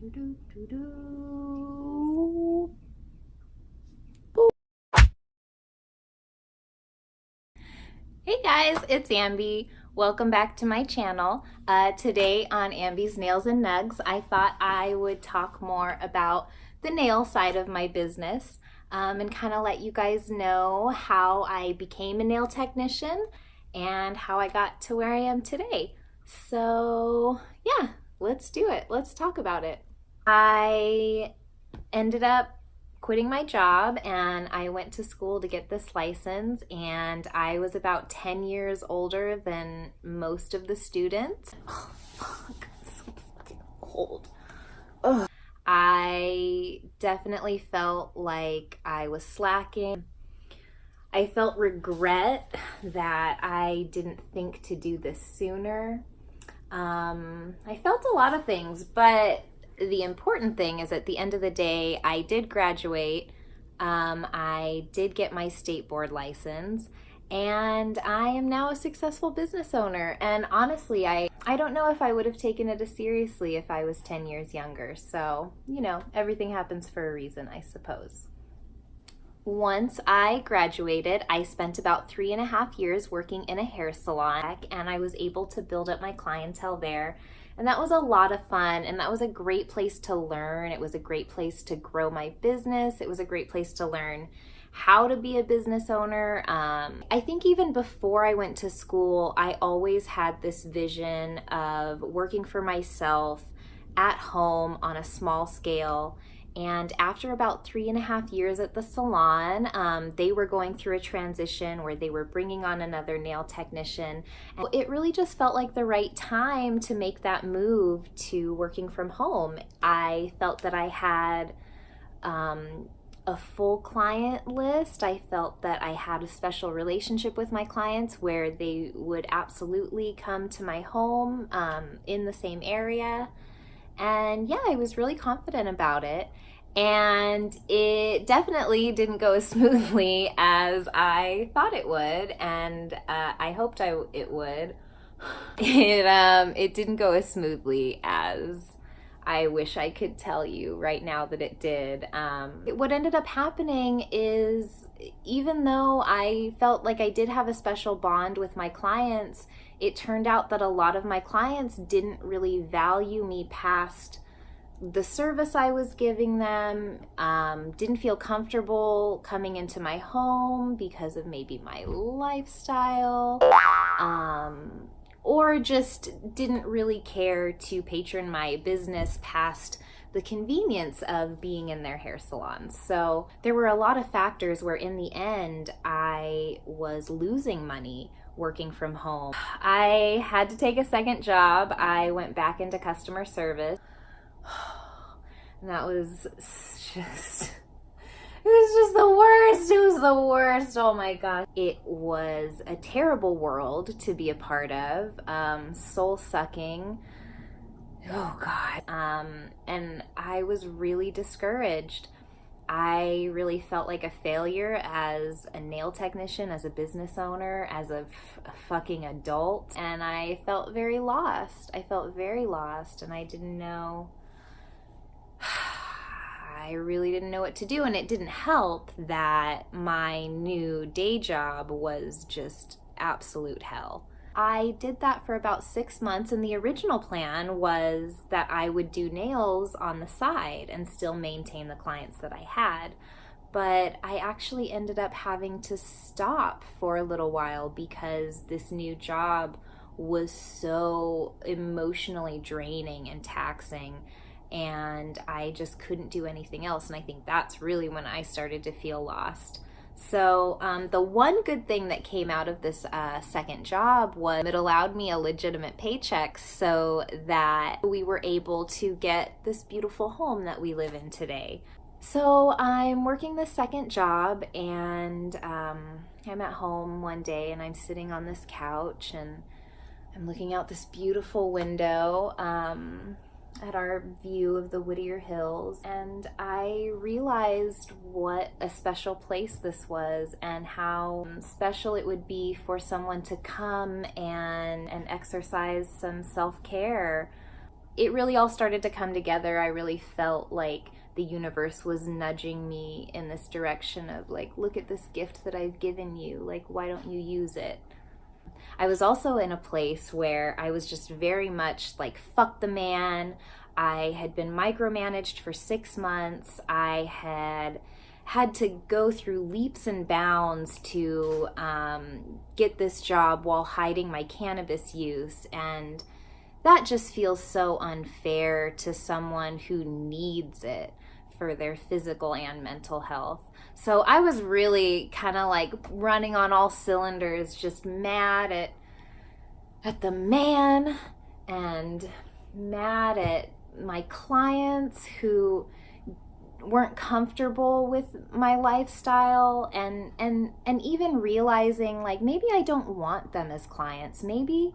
Hey guys, it's Ambi. Welcome back to my channel. Today on Ambi's Nails and Nugs, I thought I would talk more about the nail side of my business and kind of let you guys know how I became a nail technician and how I got to where I am today. So yeah, let's do it. Let's talk about it. I ended up quitting my job and I went to school to get this license, and I was about 10 years older than most of the students. Oh fuck, I'm so fucking old. Ugh. I definitely felt like I was slacking. I felt regret that I didn't think to do this sooner. I felt a lot of things, but the important thing is at the end of the day, I did graduate. I did get my state board license, and I am now a successful business owner. And honestly, I don't know if I would have taken it as seriously if I was 10 years younger. So, you know, everything happens for a reason, I suppose. Once I graduated, I spent about 3.5 years working in a hair salon, and I was able to build up my clientele there. And that was a lot of fun, and that was a great place to learn. It was a great place to grow my business. It was a great place to learn how to be a business owner. I think even before I went to school, I always had this vision of working for myself at home on a small scale. And after about 3.5 years at the salon, they were going through a transition where they were bringing on another nail technician. And it really just felt like the right time to make that move to working from home. I felt that I had a full client list. I felt that I had a special relationship with my clients where they would absolutely come to my home in the same area. And yeah, I was really confident about it. And it definitely didn't go as smoothly as I thought it would, and I hoped it would. It didn't go as smoothly as I wish I could tell you right now that it did. What ended up happening is, even though I felt like I did have a special bond with my clients, it turned out that a lot of my clients didn't really value me past the service I was giving them, didn't feel comfortable coming into my home because of maybe my lifestyle, or just didn't really care to patron my business past the convenience of being in their hair salons. So there were a lot of factors where in the end I was losing money working from home. I had to take a second job. I went back into customer service. And that was just, it was just the worst. It was the worst. Oh my gosh. It was a terrible world to be a part of. Soul sucking. Oh God. And I was really discouraged. I really felt like a failure as a nail technician, as a business owner, as a fucking adult. And I felt very lost. I felt very lost, and I didn't know. I really didn't know what to do, and it didn't help that my new day job was just absolute hell. I did that for about 6 months, and the original plan was that I would do nails on the side and still maintain the clients that I had. But I actually ended up having to stop for a little while because this new job was so emotionally draining and taxing, and I just couldn't do anything else. And I think that's really when I started to feel lost. So the one good thing that came out of this second job was it allowed me a legitimate paycheck so that we were able to get this beautiful home that we live in today. So I'm working this second job, and I'm at home one day and I'm sitting on this couch and I'm looking out this beautiful window at our view of the Whittier Hills, and I realized what a special place this was and how special it would be for someone to come and exercise some self-care it really all started to come together. I really felt like the universe was nudging me in this direction of like, look at this gift that I've given you. Like, why don't you use it? I was also in a place where I was just very much like, fuck the man. I had been micromanaged for 6 months. I had to go through leaps and bounds to get this job while hiding my cannabis use. And that just feels so unfair to someone who needs it for their physical and mental health. So I was really kind of like running on all cylinders, just mad at the man and mad at my clients who weren't comfortable with my lifestyle, and even realizing like maybe I don't want them as clients. Maybe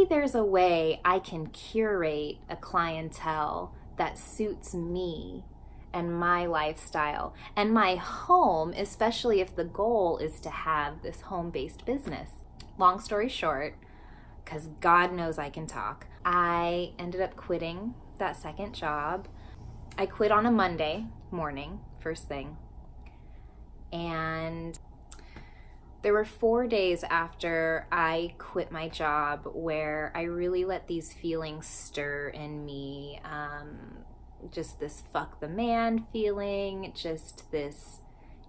there's a way I can curate a clientele that suits me and my lifestyle and my home, especially if the goal is to have this home-based business. Long story short, because God knows I can talk, I ended up quitting that second job. I quit on a Monday morning, first thing, and there were 4 days after I quit my job where I really let these feelings stir in me. Just this fuck the man feeling, just this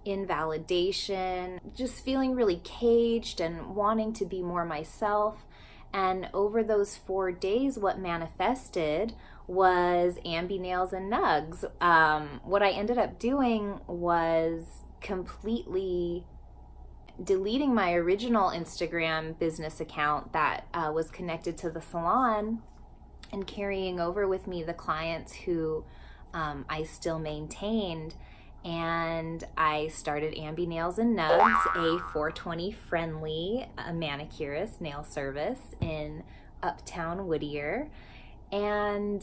invalidation, just feeling really caged and wanting to be more myself. And over those 4 days, what manifested was Ambi Nails and Nugs. What I ended up doing was completely deleting my original Instagram business account that was connected to the salon and carrying over with me the clients who I still maintained. And I started Ambi Nails and Nugs, a 420 friendly manicurist nail service in Uptown Whittier. And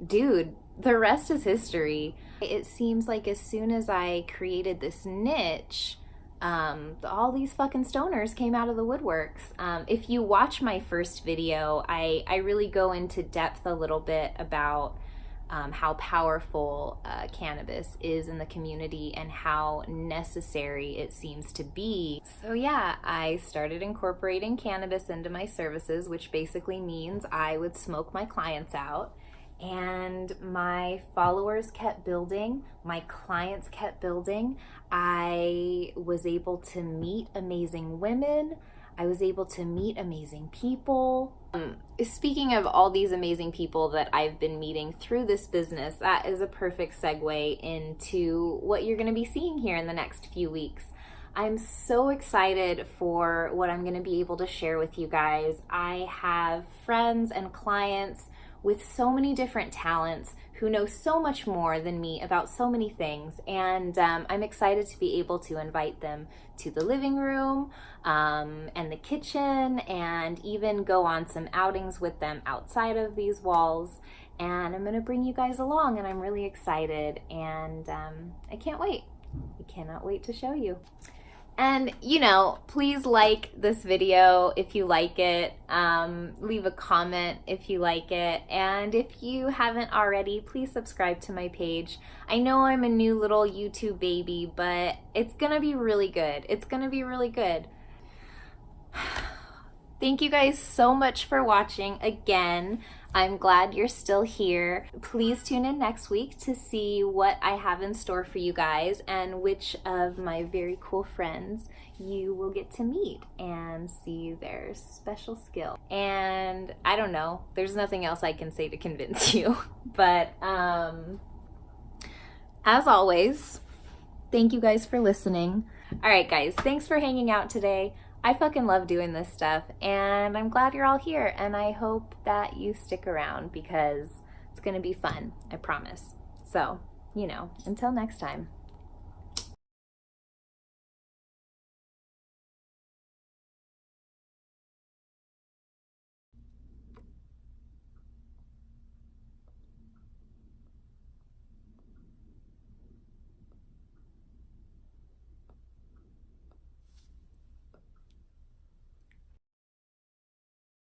dude, the rest is history. It seems like as soon as I created this niche, all these fucking stoners came out of the woodworks. If you watch my first video, I really go into depth a little bit about how powerful cannabis is in the community and how necessary it seems to be. So yeah, I started incorporating cannabis into my services, which basically means I would smoke my clients out. And my followers kept building, my clients kept building. I was able to meet amazing women. I was able to meet amazing people. Speaking of all these amazing people that I've been meeting through this business, that is a perfect segue into what you're going to be seeing here in the next few weeks. I'm so excited for what I'm going to be able to share with you guys. I have friends and clients with so many different talents who know so much more than me about so many things, and I'm excited to be able to invite them to the living room and the kitchen, and even go on some outings with them outside of these walls. And I'm gonna bring you guys along, and I'm really excited, and I can't wait. I cannot wait to show you. And, you know, please like this video if you like it. Leave a comment if you like it. And if you haven't already, please subscribe to my page. I know I'm a new little YouTube baby, but it's gonna be really good. It's gonna be really good. Thank you guys so much for watching again. I'm glad you're still here. Please tune in next week to see what I have in store for you guys and which of my very cool friends you will get to meet and see their special skill. And I don't know, there's nothing else I can say to convince you. But as always, thank you guys for listening. All right, guys, thanks for hanging out today. I fucking love doing this stuff, and I'm glad you're all here, and I hope that you stick around because it's gonna be fun, I promise. So, you know, until next time.